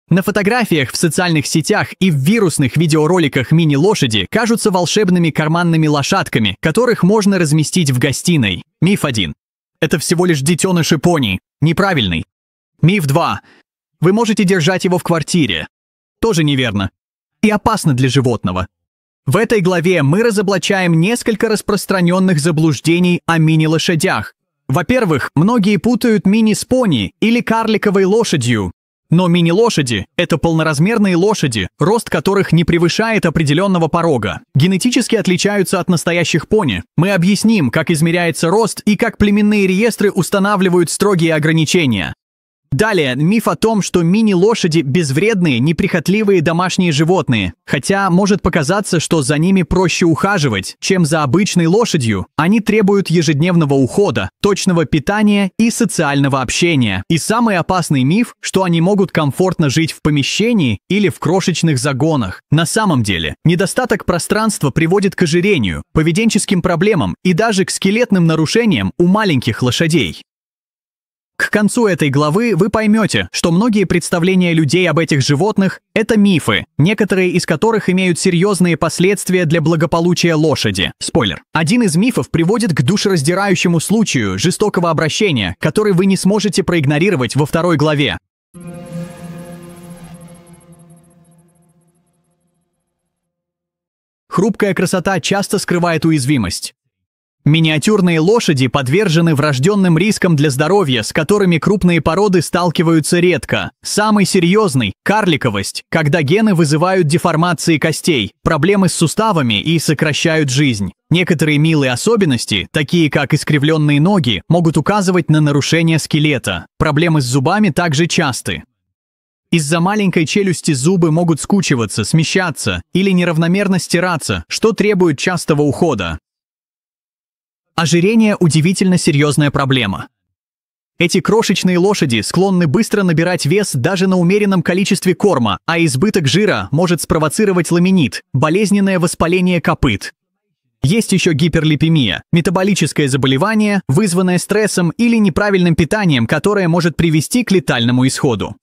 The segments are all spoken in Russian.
На фотографиях в социальных сетях и в вирусных видеороликах мини-лошади кажутся волшебными карманными лошадками, которых можно разместить в гостиной. Миф 1. Это всего лишь детеныши пони. Неправильный. Миф 2. Вы можете держать его в квартире. Тоже неверно. И опасно для животного. В этой главе мы разоблачаем несколько распространенных заблуждений о мини-лошадях. Во-первых, многие путают мини с пони или карликовой лошадью. Но мини-лошади – это полноразмерные лошади, рост которых не превышает определенного порога. Генетически отличаются от настоящих пони. Мы объясним, как измеряется рост и как племенные реестры устанавливают строгие ограничения. Далее, миф о том, что мини-лошади – безвредные, неприхотливые домашние животные. Хотя может показаться, что за ними проще ухаживать, чем за обычной лошадью. Они требуют ежедневного ухода, точного питания и социального общения. И самый опасный миф, что они могут комфортно жить в помещении или в крошечных загонах. На самом деле, недостаток пространства приводит к ожирению, поведенческим проблемам и даже к скелетным нарушениям у маленьких лошадей. К концу этой главы вы поймете, что многие представления людей об этих животных – это мифы, некоторые из которых имеют серьезные последствия для благополучия лошади. Спойлер. Один из мифов приводит к душераздирающему случаю жестокого обращения, который вы не сможете проигнорировать во второй главе. Хрупкая красота часто скрывает уязвимость. Миниатюрные лошади подвержены врожденным рискам для здоровья, с которыми крупные породы сталкиваются редко. Самый серьезный – карликовость, когда гены вызывают деформации костей, проблемы с суставами и сокращают жизнь. Некоторые милые особенности, такие как искривленные ноги, могут указывать на нарушение скелета. Проблемы с зубами также часты. Из-за маленькой челюсти зубы могут скучиваться, смещаться или неравномерно стираться, что требует частого ухода. Ожирение – удивительно серьезная проблема. Эти крошечные лошади склонны быстро набирать вес даже на умеренном количестве корма, а избыток жира может спровоцировать ламинит – болезненное воспаление копыт. Есть еще гиперлипемия – метаболическое заболевание, вызванное стрессом или неправильным питанием, которое может привести к летальному исходу.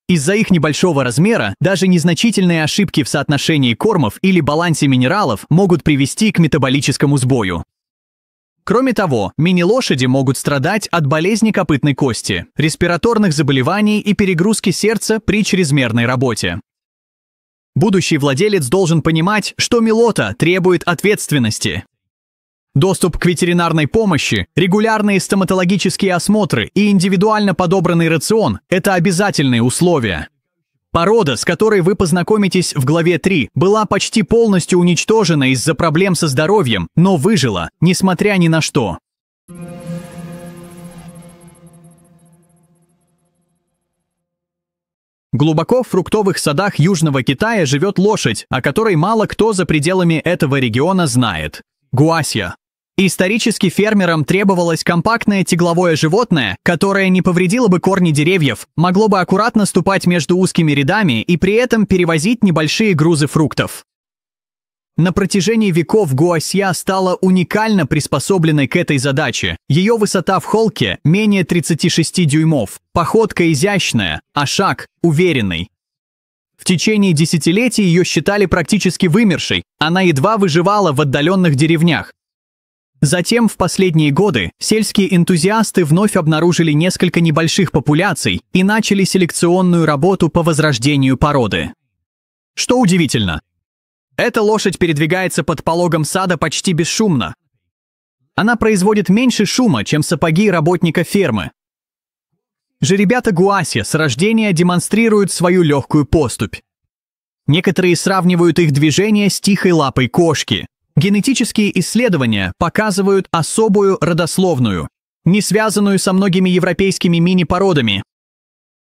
Из-за их небольшого размера даже незначительные ошибки в соотношении кормов или балансе минералов могут привести к метаболическому сбою. Кроме того, мини-лошади могут страдать от болезни копытной кости, респираторных заболеваний и перегрузки сердца при чрезмерной работе. Будущий владелец должен понимать, что милота требует ответственности. Доступ к ветеринарной помощи, регулярные стоматологические осмотры и индивидуально подобранный рацион – это обязательные условия. Порода, с которой вы познакомитесь в главе 3, была почти полностью уничтожена из-за проблем со здоровьем, но выжила, несмотря ни на что. Глубоко в фруктовых садах Южного Китая живет лошадь, о которой мало кто за пределами этого региона знает. Гуасья. Исторически фермерам требовалось компактное тягловое животное, которое не повредило бы корни деревьев, могло бы аккуратно ступать между узкими рядами и при этом перевозить небольшие грузы фруктов. На протяжении веков гуасья стала уникально приспособленной к этой задаче. Ее высота в холке менее 36 дюймов, походка изящная, а шаг уверенный. В течение десятилетий ее считали практически вымершей, она едва выживала в отдаленных деревнях. Затем, в последние годы, сельские энтузиасты вновь обнаружили несколько небольших популяций и начали селекционную работу по возрождению породы. Что удивительно, эта лошадь передвигается под пологом сада почти бесшумно. Она производит меньше шума, чем сапоги работника фермы. Жеребята гуасья с рождения демонстрируют свою легкую поступь. Некоторые сравнивают их движение с тихой лапой кошки. Генетические исследования показывают особую родословную, не связанную со многими европейскими мини-породами.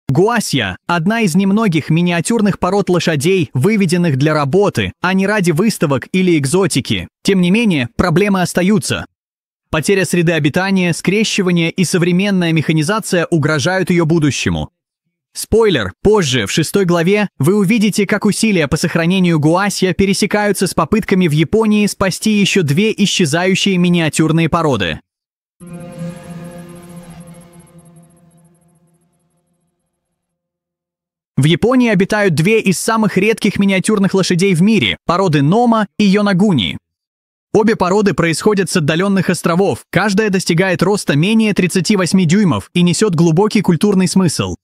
Гуасья – одна из немногих миниатюрных пород лошадей, выведенных для работы, а не ради выставок или экзотики. Тем не менее, проблемы остаются. Потеря среды обитания, скрещивание и современная механизация угрожают ее будущему. Спойлер, позже, в 6 главе, вы увидите, как усилия по сохранению гуасья пересекаются с попытками в Японии спасти еще 2 исчезающие миниатюрные породы. В Японии обитают две из самых редких миниатюрных лошадей в мире – породы Нома и Йонагуни. Обе породы происходят с отдаленных островов, каждая достигает роста менее 38 дюймов и несет глубокий культурный смысл.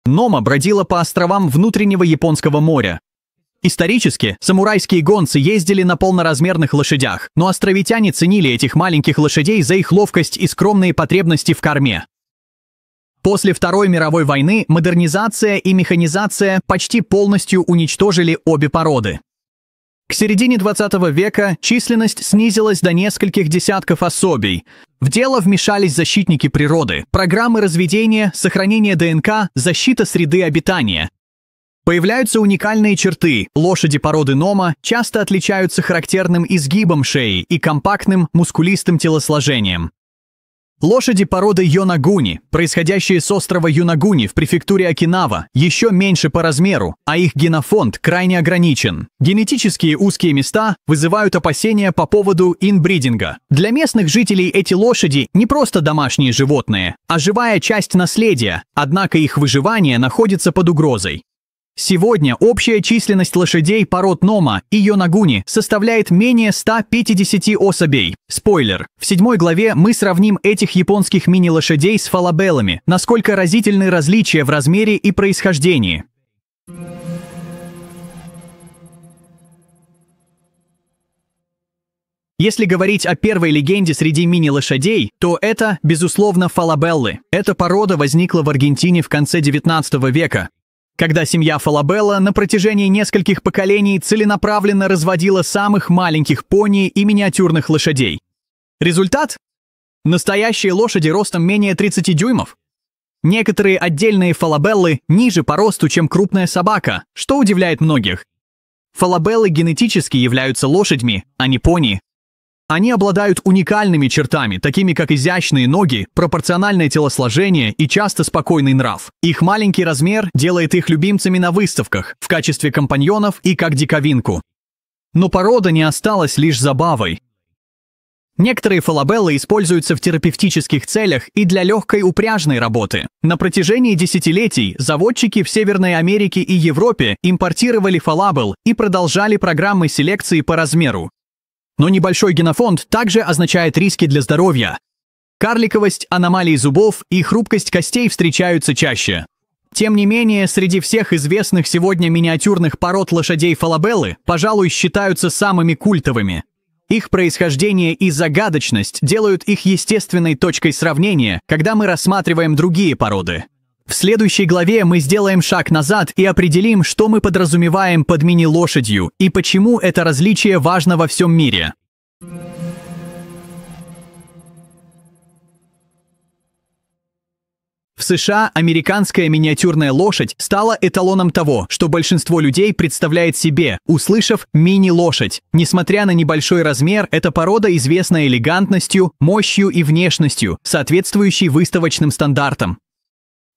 Нома бродила по островам внутреннего Японского моря. Исторически, самурайские гонцы ездили на полноразмерных лошадях, но островитяне ценили этих маленьких лошадей за их ловкость и скромные потребности в корме. После Второй мировой войны модернизация и механизация почти полностью уничтожили обе породы. К середине 20 века численность снизилась до нескольких десятков особей. В дело вмешались защитники природы, программы разведения, сохранение ДНК, защита среды обитания. Появляются уникальные черты. Лошади породы Нома часто отличаются характерным изгибом шеи и компактным, мускулистым телосложением. Лошади породы Йонагуни, происходящие с острова Юнагуни в префектуре Окинава, еще меньше по размеру, а их генофонд крайне ограничен. Генетические узкие места вызывают опасения по поводу инбридинга. Для местных жителей эти лошади не просто домашние животные, а живая часть наследия, однако их выживание находится под угрозой. Сегодня общая численность лошадей пород Нома и Йонагуни составляет менее 150 особей. Спойлер, в 7 главе мы сравним этих японских мини-лошадей с фалабеллами, насколько разительны различия в размере и происхождении. Если говорить о первой легенде среди мини-лошадей, то это, безусловно, фалабеллы. Эта порода возникла в Аргентине в конце 19 века, когда семья Фалабелла на протяжении нескольких поколений целенаправленно разводила самых маленьких пони и миниатюрных лошадей. Результат? Настоящие лошади ростом менее 30 дюймов. Некоторые отдельные фалабеллы ниже по росту, чем крупная собака, что удивляет многих. Фалабеллы генетически являются лошадьми, а не пони. Они обладают уникальными чертами, такими как изящные ноги, пропорциональное телосложение и часто спокойный нрав. Их маленький размер делает их любимцами на выставках, в качестве компаньонов и как диковинку. Но порода не осталась лишь забавой. Некоторые фалабеллы используются в терапевтических целях и для легкой упряжной работы. На протяжении десятилетий заводчики в Северной Америке и Европе импортировали фалабелл и продолжали программы селекции по размеру. Но небольшой генофонд также означает риски для здоровья. Карликовость, аномалии зубов и хрупкость костей встречаются чаще. Тем не менее, среди всех известных сегодня миниатюрных пород лошадей фалабеллы, пожалуй, считаются самыми культовыми. Их происхождение и загадочность делают их естественной точкой сравнения, когда мы рассматриваем другие породы. В следующей главе мы сделаем шаг назад и определим, что мы подразумеваем под мини-лошадью и почему это различие важно во всем мире. В США американская миниатюрная лошадь стала эталоном того, что большинство людей представляет себе, услышав «мини-лошадь». Несмотря на небольшой размер, эта порода известна элегантностью, мощью и внешностью, соответствующей выставочным стандартам.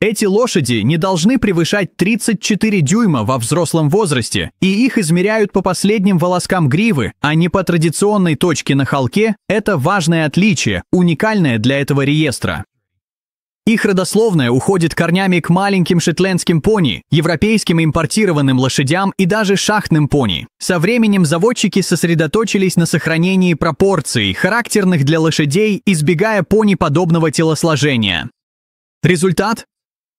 Эти лошади не должны превышать 34 дюйма во взрослом возрасте, и их измеряют по последним волоскам гривы, а не по традиционной точке на холке. Это важное отличие, уникальное для этого реестра. Их родословная уходит корнями к маленьким шетландским пони, европейским импортированным лошадям и даже шахтным пони. Со временем заводчики сосредоточились на сохранении пропорций, характерных для лошадей, избегая пони подобного телосложения. Результат?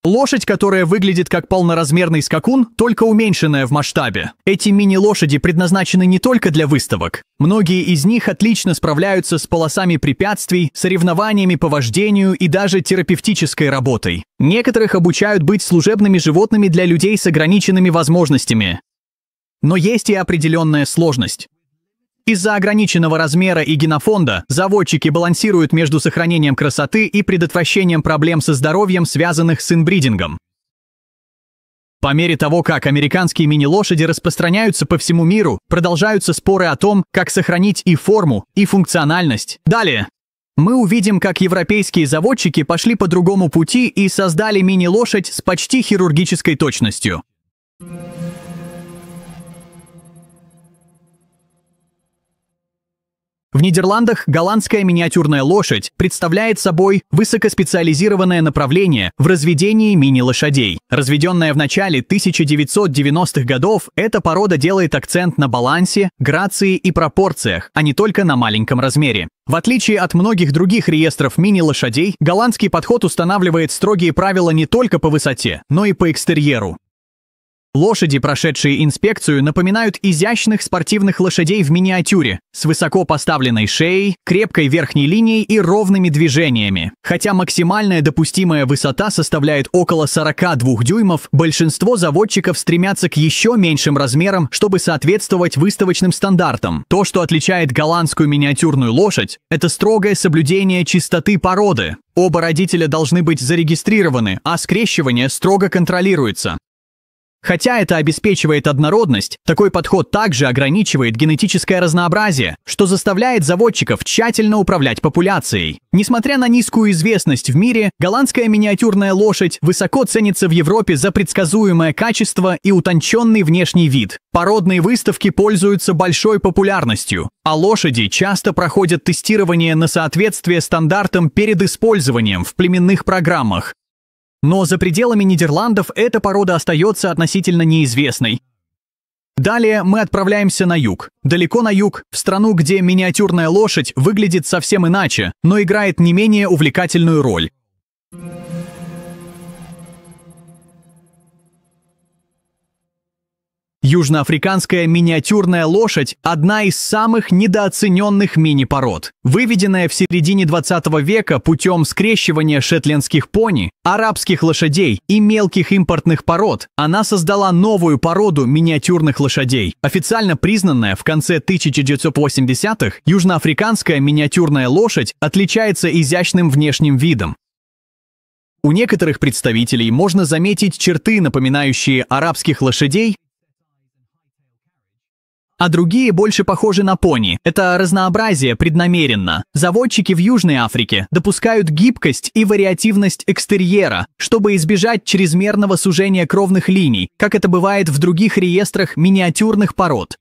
Лошадь, которая выглядит как полноразмерный скакун, только уменьшенная в масштабе. Эти мини-лошади предназначены не только для выставок. Многие из них отлично справляются с полосами препятствий, соревнованиями по вождению и даже терапевтической работой. Некоторых обучают быть служебными животными для людей с ограниченными возможностями. Но есть и определенная сложность. Из-за ограниченного размера и генофонда заводчики балансируют между сохранением красоты и предотвращением проблем со здоровьем, связанных с инбридингом. По мере того, как американские мини-лошади распространяются по всему миру, продолжаются споры о том, как сохранить и форму, и функциональность. Далее мы увидим, как европейские заводчики пошли по другому пути и создали мини-лошадь с почти хирургической точностью. В Нидерландах голландская миниатюрная лошадь представляет собой высокоспециализированное направление в разведении мини-лошадей. Разведенная в начале 1990-х годов, эта порода делает акцент на балансе, грации и пропорциях, а не только на маленьком размере. В отличие от многих других реестров мини-лошадей, голландский подход устанавливает строгие правила не только по высоте, но и по экстерьеру. Лошади, прошедшие инспекцию, напоминают изящных спортивных лошадей в миниатюре, с высоко поставленной шеей, крепкой верхней линией и ровными движениями. Хотя максимальная допустимая высота составляет около 42 дюймов, большинство заводчиков стремятся к еще меньшим размерам, чтобы соответствовать выставочным стандартам. То, что отличает голландскую миниатюрную лошадь, это строгое соблюдение чистоты породы. Оба родителя должны быть зарегистрированы, а скрещивание строго контролируется. Хотя это обеспечивает однородность, такой подход также ограничивает генетическое разнообразие, что заставляет заводчиков тщательно управлять популяцией. Несмотря на низкую известность в мире, голландская миниатюрная лошадь высоко ценится в Европе за предсказуемое качество и утонченный внешний вид. Породные выставки пользуются большой популярностью, а лошади часто проходят тестирование на соответствие стандартам перед использованием в племенных программах. Но за пределами Нидерландов эта порода остается относительно неизвестной. Далее мы отправляемся на юг. Далеко на юг, в страну, где миниатюрная лошадь выглядит совсем иначе, но играет не менее увлекательную роль. Южноафриканская миниатюрная лошадь – одна из самых недооцененных мини-пород. Выведенная в середине 20 века путем скрещивания шетландских пони, арабских лошадей и мелких импортных пород, она создала новую породу миниатюрных лошадей. Официально признанная в конце 1980-х, южноафриканская миниатюрная лошадь отличается изящным внешним видом. У некоторых представителей можно заметить черты, напоминающие арабских лошадей, а другие больше похожи на пони. Это разнообразие преднамеренно. Заводчики в Южной Африке допускают гибкость и вариативность экстерьера, чтобы избежать чрезмерного сужения кровных линий, как это бывает в других реестрах миниатюрных пород.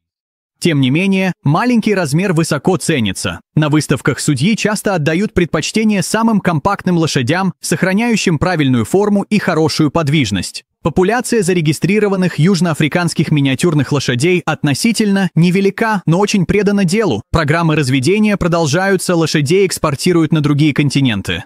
Тем не менее, маленький размер высоко ценится. На выставках судьи часто отдают предпочтение самым компактным лошадям, сохраняющим правильную форму и хорошую подвижность. Популяция зарегистрированных южноафриканских миниатюрных лошадей относительно невелика, но очень предана делу. Программы разведения продолжаются, лошадей экспортируют на другие континенты.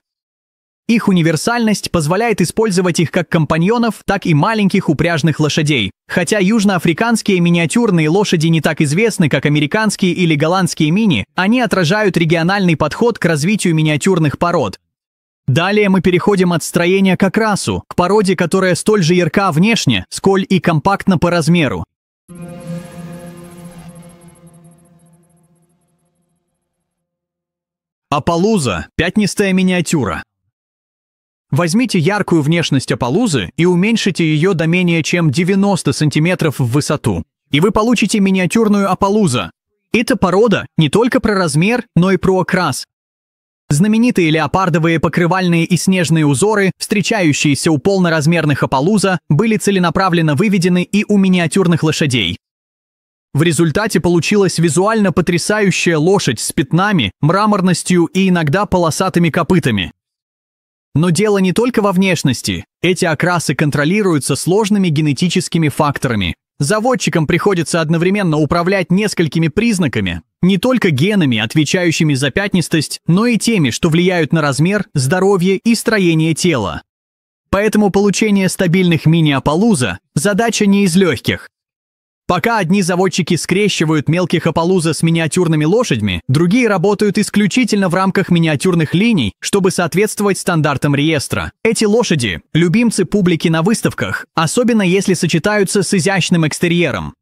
Их универсальность позволяет использовать их как компаньонов, так и маленьких упряжных лошадей. Хотя южноафриканские миниатюрные лошади не так известны, как американские или голландские мини, они отражают региональный подход к развитию миниатюрных пород. Далее мы переходим от строения к окрасу, к породе, которая столь же ярка внешне, сколь и компактна по размеру. Апалуза – пятнистая миниатюра. Возьмите яркую внешность апалузы и уменьшите ее до менее чем 90 см в высоту, и вы получите миниатюрную апалуза. Эта порода не только про размер, но и про окрас. Знаменитые леопардовые покрывальные и снежные узоры, встречающиеся у полноразмерных апалуза, были целенаправленно выведены и у миниатюрных лошадей. В результате получилась визуально потрясающая лошадь с пятнами, мраморностью и иногда полосатыми копытами. Но дело не только во внешности. Эти окрасы контролируются сложными генетическими факторами. Заводчикам приходится одновременно управлять несколькими признаками, не только генами, отвечающими за пятнистость, но и теми, что влияют на размер, здоровье и строение тела. Поэтому получение стабильных мини-апалуза – задача не из легких. Пока одни заводчики скрещивают мелких апалуза с миниатюрными лошадьми, другие работают исключительно в рамках миниатюрных линий, чтобы соответствовать стандартам реестра. Эти лошади – любимцы публики на выставках, особенно если сочетаются с изящным экстерьером.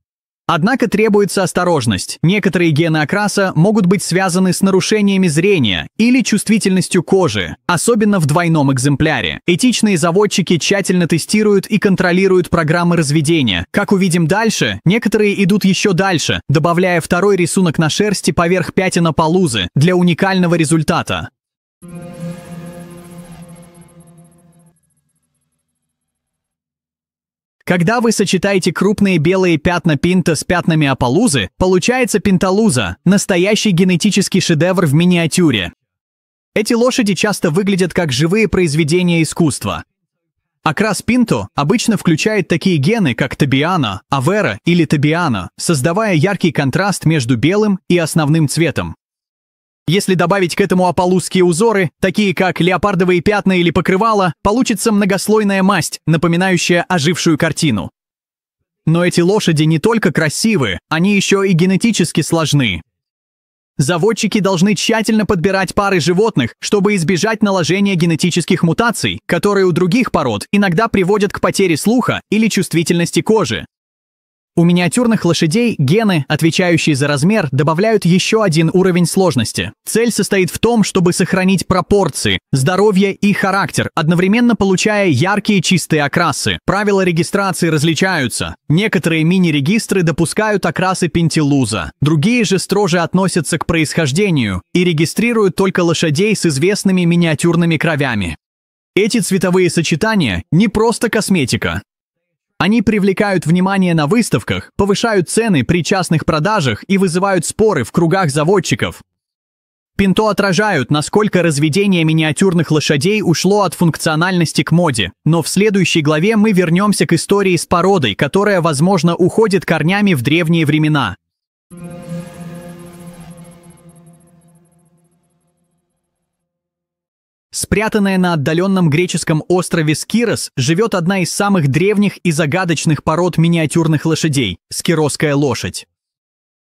Однако требуется осторожность. Некоторые гены окраса могут быть связаны с нарушениями зрения или чувствительностью кожи, особенно в двойном экземпляре. Этичные заводчики тщательно тестируют и контролируют программы разведения. Как увидим дальше, некоторые идут еще дальше, добавляя второй рисунок на шерсти поверх пятен апалузы для уникального результата. Когда вы сочетаете крупные белые пятна пинто с пятнами апалузы, получается пинталуза – настоящий генетический шедевр в миниатюре. Эти лошади часто выглядят как живые произведения искусства. Окрас пинто обычно включает такие гены, как тобиано, авера или тобиано, создавая яркий контраст между белым и основным цветом. Если добавить к этому апалузские узоры, такие как леопардовые пятна или покрывала, получится многослойная масть, напоминающая ожившую картину. Но эти лошади не только красивы, они еще и генетически сложны. Заводчики должны тщательно подбирать пары животных, чтобы избежать наложения генетических мутаций, которые у других пород иногда приводят к потере слуха или чувствительности кожи. У миниатюрных лошадей гены, отвечающие за размер, добавляют еще один уровень сложности. Цель состоит в том, чтобы сохранить пропорции, здоровье и характер, одновременно получая яркие чистые окрасы. Правила регистрации различаются. Некоторые мини-регистры допускают окрасы пентилуза, другие же строже относятся к происхождению и регистрируют только лошадей с известными миниатюрными кровями. Эти цветовые сочетания не просто косметика. Они привлекают внимание на выставках, повышают цены при частных продажах и вызывают споры в кругах заводчиков. Пинто отражают, насколько разведение миниатюрных лошадей ушло от функциональности к моде. Но в следующей главе мы вернемся к истории с породой, которая, возможно, уходит корнями в древние времена. Спрятанная на отдаленном греческом острове Скирос живет одна из самых древних и загадочных пород миниатюрных лошадей – скиросская лошадь.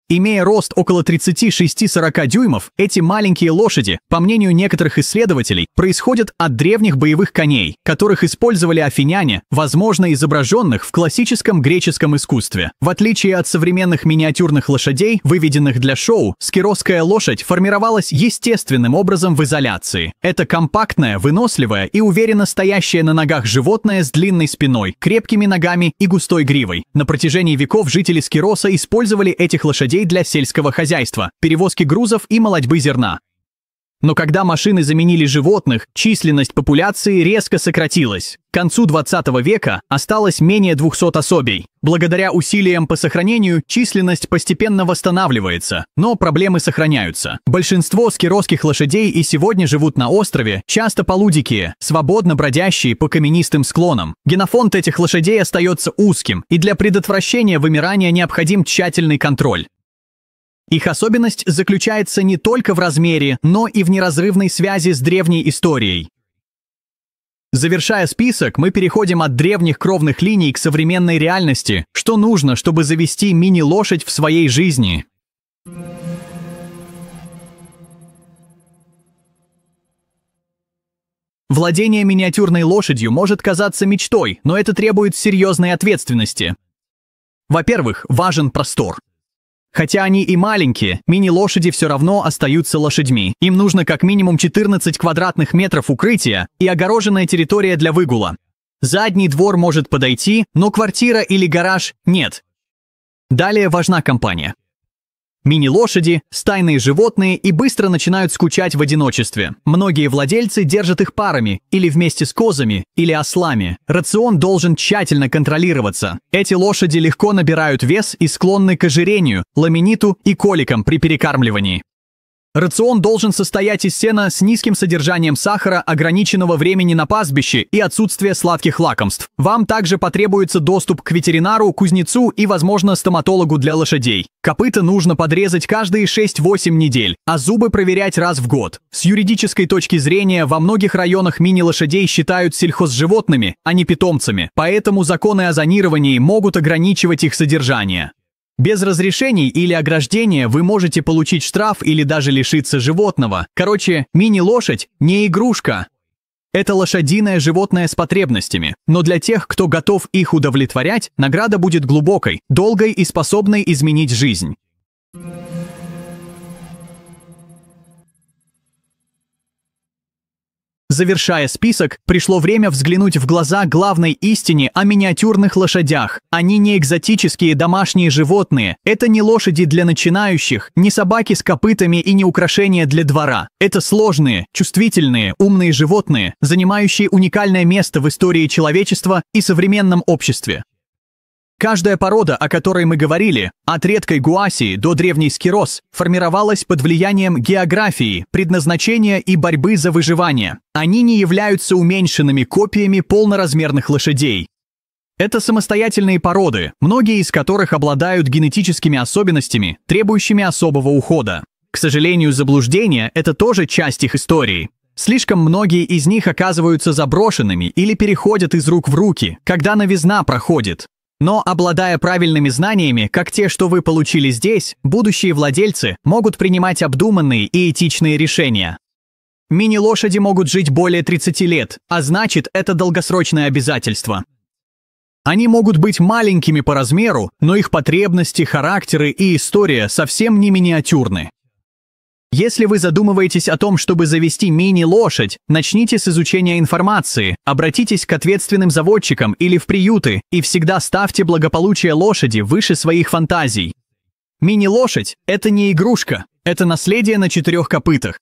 Имея рост около 36-40 дюймов, эти маленькие лошади, по мнению некоторых исследователей, происходят от древних боевых коней, которых использовали афиняне, возможно, изображенных в классическом греческом искусстве. В отличие от современных миниатюрных лошадей, выведенных для шоу, скиросская лошадь формировалась естественным образом в изоляции. Это компактное, выносливое и уверенно стоящее на ногах животное с длинной спиной, крепкими ногами и густой гривой. На протяжении веков жители Скироса использовали этих лошадей для сельского хозяйства, перевозки грузов и молотьбы зерна. Но когда машины заменили животных, численность популяции резко сократилась. К концу 20 века осталось менее 200 особей. Благодаря усилиям по сохранению численность постепенно восстанавливается, но проблемы сохраняются. Большинство скиросских лошадей и сегодня живут на острове, часто полудикие, свободно бродящие по каменистым склонам. Генофонд этих лошадей остается узким, и для предотвращения вымирания необходим тщательный контроль. Их особенность заключается не только в размере, но и в неразрывной связи с древней историей. Завершая список, мы переходим от древних кровных линий к современной реальности. Что нужно, чтобы завести мини-лошадь в своей жизни? Владение миниатюрной лошадью может казаться мечтой, но это требует серьезной ответственности. Во-первых, важен простор. Хотя они и маленькие, мини-лошади все равно остаются лошадьми. Им нужно как минимум 14 квадратных метров укрытия и огороженная территория для выгула. Задний двор может подойти, но квартира или гараж – нет. Далее важна компания. Мини-лошади – стайные животные и быстро начинают скучать в одиночестве. Многие владельцы держат их парами, или вместе с козами, или ослами. Рацион должен тщательно контролироваться. Эти лошади легко набирают вес и склонны к ожирению, ламиниту и коликам при перекармливании. Рацион должен состоять из сена с низким содержанием сахара, ограниченного времени на пастбище и отсутствия сладких лакомств. Вам также потребуется доступ к ветеринару, кузнецу и, возможно, стоматологу для лошадей. Копыта нужно подрезать каждые 6-8 недель, а зубы проверять раз в год. С юридической точки зрения, во многих районах мини-лошадей считают сельхозживотными, а не питомцами, поэтому законы о зонировании могут ограничивать их содержание. Без разрешений или ограждения вы можете получить штраф или даже лишиться животного. Короче, мини-лошадь не игрушка. Это лошадиное животное с потребностями. Но для тех, кто готов их удовлетворять, награда будет глубокой, долгой и способной изменить жизнь. Завершая список, пришло время взглянуть в глаза главной истине о миниатюрных лошадях. Они не экзотические домашние животные. Это не лошади для начинающих, не собаки с копытами и не украшения для двора. Это сложные, чувствительные, умные животные, занимающие уникальное место в истории человечества и современном обществе. Каждая порода, о которой мы говорили, от редкой гуасии до древней скирос, формировалась под влиянием географии, предназначения и борьбы за выживание. Они не являются уменьшенными копиями полноразмерных лошадей. Это самостоятельные породы, многие из которых обладают генетическими особенностями, требующими особого ухода. К сожалению, заблуждение – это тоже часть их истории. Слишком многие из них оказываются заброшенными или переходят из рук в руки, когда новизна проходит. Но, обладая правильными знаниями, как те, что вы получили здесь, будущие владельцы могут принимать обдуманные и этичные решения. Мини-лошади могут жить более 30 лет, а значит, это долгосрочное обязательство. Они могут быть маленькими по размеру, но их потребности, характеры и история совсем не миниатюрны. Если вы задумываетесь о том, чтобы завести мини-лошадь, начните с изучения информации, обратитесь к ответственным заводчикам или в приюты и всегда ставьте благополучие лошади выше своих фантазий. Мини-лошадь – это не игрушка, это наследие на 4 копытах.